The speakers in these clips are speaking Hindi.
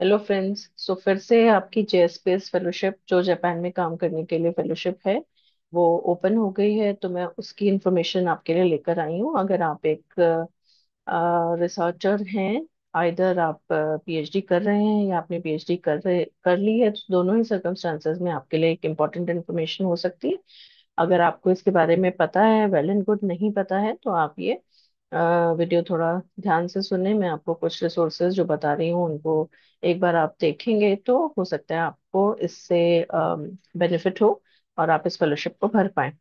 Hello friends. सो फिर से आपकी जेएसपीएस फेलोशिप जो जापान में काम करने के लिए फेलोशिप है वो ओपन हो गई है। तो मैं उसकी इंफॉर्मेशन आपके लिए लेकर आई हूँ। अगर आप एक रिसर्चर हैं, आइदर आप पीएचडी कर रहे हैं या आपने पीएचडी कर ली है, तो दोनों ही सर्कमस्टांसेस में आपके लिए एक इम्पॉर्टेंट इन्फॉर्मेशन हो सकती है। अगर आपको इसके बारे में पता है, वेल एंड गुड। नहीं पता है तो आप ये वीडियो थोड़ा ध्यान से सुने। मैं आपको कुछ रिसोर्सेज जो बता रही हूँ उनको एक बार आप देखेंगे तो हो सकता है आपको इससे बेनिफिट हो और आप इस फेलोशिप को भर पाएं।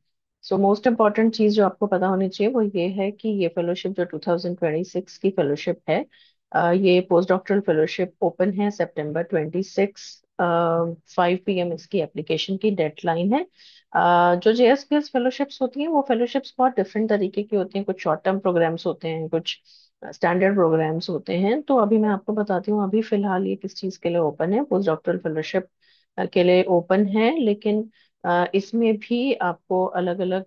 सो मोस्ट इम्पॉर्टेंट चीज़ जो आपको पता होनी चाहिए वो ये है कि ये फेलोशिप जो 2026 की फेलोशिप है, ये पोस्ट डॉक्टरल फेलोशिप ओपन है सितंबर 26। 5 PM इसकी एप्लीकेशन की डेडलाइन है। जो जेएसपीएस फेलोशिप्स होती हैं वो फेलोशिप्स बहुत डिफरेंट तरीके की होती हैं। कुछ शॉर्ट टर्म प्रोग्राम्स होते हैं, कुछ स्टैंडर्ड प्रोग्राम्स होते हैं। तो अभी मैं आपको बताती हूँ अभी फिलहाल ये किस चीज़ के लिए ओपन है। पोस्ट डॉक्टरल फेलोशिप के लिए ओपन है, लेकिन इसमें भी आपको अलग अलग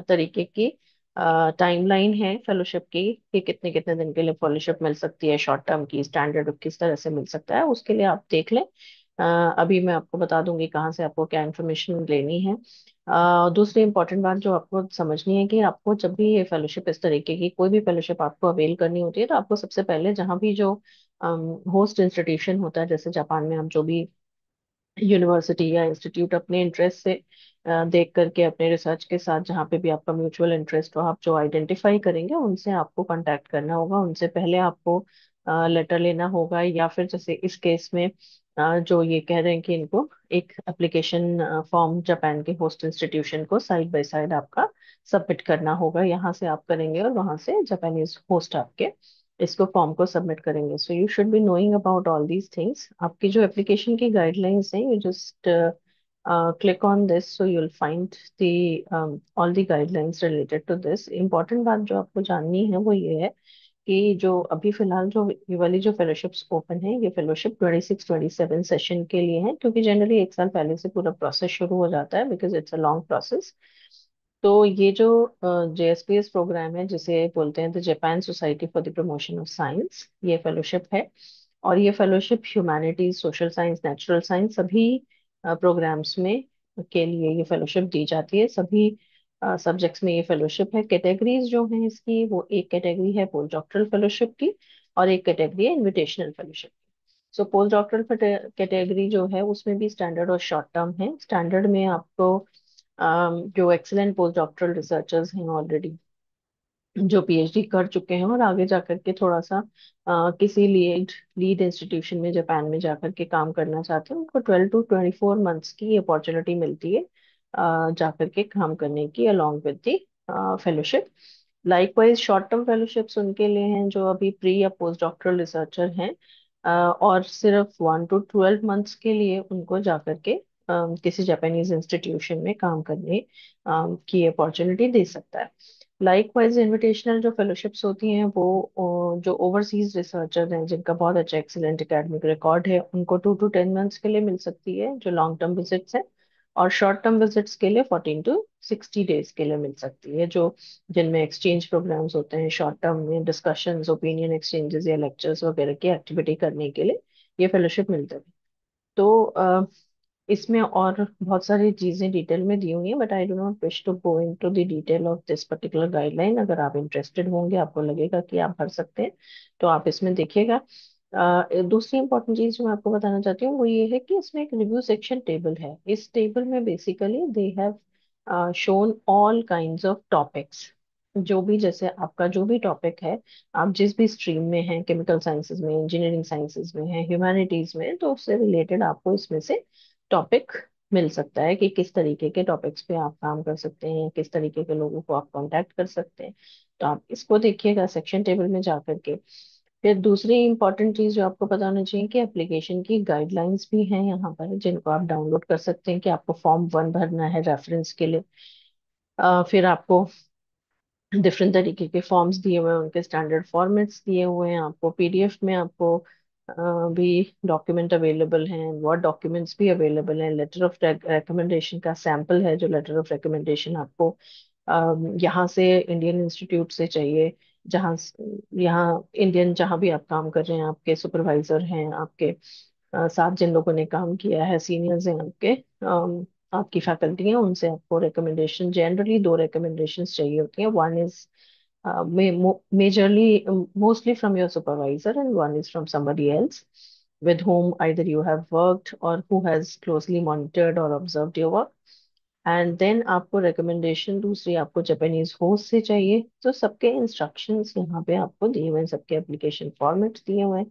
तरीके की टाइमलाइन है फेलोशिप की कि कितने कितने दिन के लिए फेलोशिप मिल सकती है। शॉर्ट टर्म की, स्टैंडर्ड किस तरह से मिल सकता है, उसके लिए आप देख लें। अभी मैं आपको बता दूंगी कहाँ से आपको क्या इन्फॉर्मेशन लेनी है। दूसरी इंपॉर्टेंट बात जो आपको समझनी है कि आपको जब भी ये फेलोशिप, इस तरीके की कोई भी फेलोशिप आपको अवेल करनी होती है, तो आपको सबसे पहले जहाँ भी जो होस्ट इंस्टीट्यूशन होता है, जैसे जापान में आप जो भी यूनिवर्सिटी या इंस्टीट्यूट अपने इंटरेस्ट से देख करके अपने रिसर्च के साथ जहाँ पे भी आपका म्यूचुअल इंटरेस्ट हो, आप जो आइडेंटिफाई करेंगे उनसे आपको कांटेक्ट करना होगा। उनसे पहले आपको लेटर लेना होगा, या फिर जैसे इस केस में जो ये कह रहे हैं कि इनको एक एप्लीकेशन फॉर्म जापान के होस्ट इंस्टीट्यूशन को साइड बाय साइड आपका सबमिट करना होगा। यहाँ से आप करेंगे और वहां से जापानीज होस्ट आपके इसको फॉर्म को सबमिट करेंगे। So you should be knowing about all these things. आपकी जो एप्लीकेशन की गाइडलाइंस हैं, you just click on this, so you will find the all the guidelines related to this. Important बात जो आपको जाननी है वो ये है कि जो अभी फिलहाल जो ये वाली जो फेलोशिप्स ओपन है, ये फेलोशिप 26-27 सेशन के लिए है, क्योंकि जनरली एक साल पहले से पूरा प्रोसेस शुरू हो जाता है, because it's a long process. तो ये जो जेएसपीएस प्रोग्राम है, जिसे बोलते हैं the Japan society for the promotion of science, ये फेलोशिप है। और ये fellowship humanities, social science, natural science सभी प्रोग्राम्स में के लिए ये फेलोशिप दी जाती है। सभी सब्जेक्ट्स में ये फेलोशिप है। कैटेगरीज जो हैं इसकी, वो एक कैटेगरी है पोस्ट डॉक्टरल फेलोशिप की और एक कैटेगरी है invitational fellowship. So post doctoral category जो है उसमें भी स्टैंडर्ड और शॉर्ट टर्म है। स्टैंडर्ड में आपको जो एक्सीलेंट पोस्ट डॉक्टरल रिसर्चर्स हैं ऑलरेडी, जो पीएचडी कर चुके हैं और आगे जाकर के थोड़ा सा किसी लीड लीड इंस्टीट्यूशन में जापान में जाकर के काम करना चाहते हैं, उनको 12 to 24 मंथ्स की अपॉर्चुनिटी मिलती है जाकर के काम करने की, along with the fellowship. Likewise short term fellowships उनके लिए हैं जो अभी प्री या पोस्ट डॉक्टरल रिसर्चर हैं, और सिर्फ 1 to 12 मंथ्स के लिए उनको जाकर के किसी जापानीज इंस्टीट्यूशन में काम करने की अपॉर्चुनिटी दे सकता है। लाइकवाइज इनविटेशनल जो फेलोशिप्स होती हैं वो जो ओवरसीज रिसर्चर हैं जिनका बहुत अच्छा एक्सीलेंट एकेडमिक रिकॉर्ड है, उनको 2 to 10 मंथ्स के लिए मिल सकती है, जो लॉन्ग टर्म विजिट्स है। और शॉर्ट टर्म विजिट्स के लिए 14 to 60 डेज के लिए मिल सकती है, जो जिनमें एक्सचेंज प्रोग्राम्स होते हैं। शॉर्ट टर्म में डिस्कशंस, ओपिनियन एक्सचेंजेस या लेक्चर्स वगैरह की एक्टिविटी करने के लिए ये फेलोशिप मिलता है। तो इसमें और बहुत सारी चीजें डिटेल में दी हुई हैं, but I do not wish to go into the detail of this particular guideline. अगर आप इंटरेस्टेड होंगे, आपको लगेगा कि आप भर सकते हैं, तो आप इसमें देखिएगा। दूसरी इंपॉर्टेंट चीज जो मैं आपको बताना चाहती हूँ वो ये है कि इसमें एक रिव्यू सेक्शन टेबल है। इस टेबल में basically they have shown all kinds of topics. जो भी, जैसे आपका जो भी टॉपिक है, आप जिस भी स्ट्रीम में हैं, केमिकल साइंसेज में, इंजीनियरिंग साइंसेज में हैं, ह्यूमैनिटीज में हैं, तो उससे रिलेटेड आपको इसमें से टॉपिक मिल सकता है कि किस तरीके के टॉपिक्स पे आप काम कर सकते हैं, किस तरीके के लोगों को आप कांटेक्ट कर सकते हैं। तो आप इसको देखिएगा सेक्शन टेबल में जा करके। फिर दूसरी इंपॉर्टेंट चीज जो आपको पता होनी चाहिए कि एप्लीकेशन की गाइडलाइंस भी हैं यहाँ पर, जिनको आप डाउनलोड कर सकते हैं। कि आपको फॉर्म 1 भरना है रेफरेंस के लिए, फिर आपको डिफरेंट तरीके के फॉर्म्स दिए हुए हैं, उनके स्टैंडर्ड फॉर्मेट्स दिए हुए हैं। आपको पीडीएफ में आपको भी डॉक्यूमेंट अवेलेबल हैं, वर्ड डॉक्यूमेंट्स भी अवेलेबल हैं। लेटर ऑफ रिकमेंडेशन का सैंपल है, जो लेटर ऑफ रिकमेंडेशन आपको यहाँ से इंडियन इंस्टीट्यूट से चाहिए, जहाँ यहाँ इंडियन जहाँ भी आप काम कर रहे हैं, आपके सुपरवाइजर हैं, आपके साथ जिन लोगों ने काम किया है, सीनियर्स हैं आपके, आपकी फैकल्टी है, उनसे आपको रिकमेंडेशन, जनरली दो रिकमेंडेशंस चाहिए होती हैं। One is majorly mostly from your supervisor, and one is from somebody else with whom either you have worked or who has closely monitored or observed your work. And then आपको रिकमेंडेशन दूसरी आपको जापानीज होस्ट से चाहिए। तो सबके इंस्ट्रक्शंस यहाँ पे आपको दिए हुए हैं, सबके एप्लीकेशन फॉर्मेट्स दिए हुए हैं,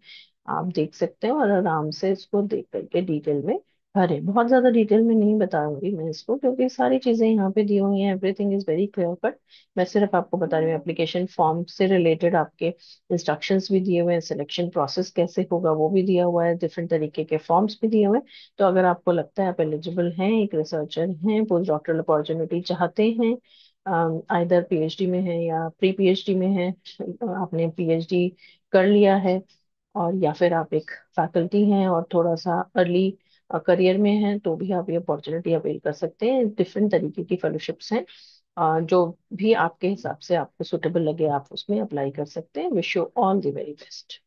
आप देख सकते हैं और आराम से इसको देख करके डिटेल में भरें। बहुत ज्यादा डिटेल में नहीं बताऊंगी मैं इसको, क्योंकि सारी चीजें यहाँ पे दी हुई हैं, everything is very clear cut. मैं सिर्फ आपको बता रही हूँ एप्लीकेशन फॉर्म से रिलेटेड आपके इंस्ट्रक्शंस भी दिए हुए हैं, सिलेक्शन प्रोसेस कैसे होगा वो भी दिया हुआ है, डिफरेंट तरीके के फॉर्म्स भी दिए हुए हैं। तो अगर आपको लगता है आप एलिजिबल हैं, एक रिसर्चर हैं, पोस्ट डॉक्टरल अपॉर्चुनिटी चाहते हैं, आइदर पीएचडी में है या प्री पीएचडी में है, आपने पीएचडी कर लिया है, और या फिर आप एक फैकल्टी हैं और थोड़ा सा अर्ली करियर में हैं, तो भी आप ये अपॉर्चुनिटी अवेल कर सकते हैं। डिफरेंट तरीके की फेलोशिप्स हैं, जो भी आपके हिसाब से आपको सुटेबल लगे आप उसमें अप्लाई कर सकते हैं। Wish you all the very best.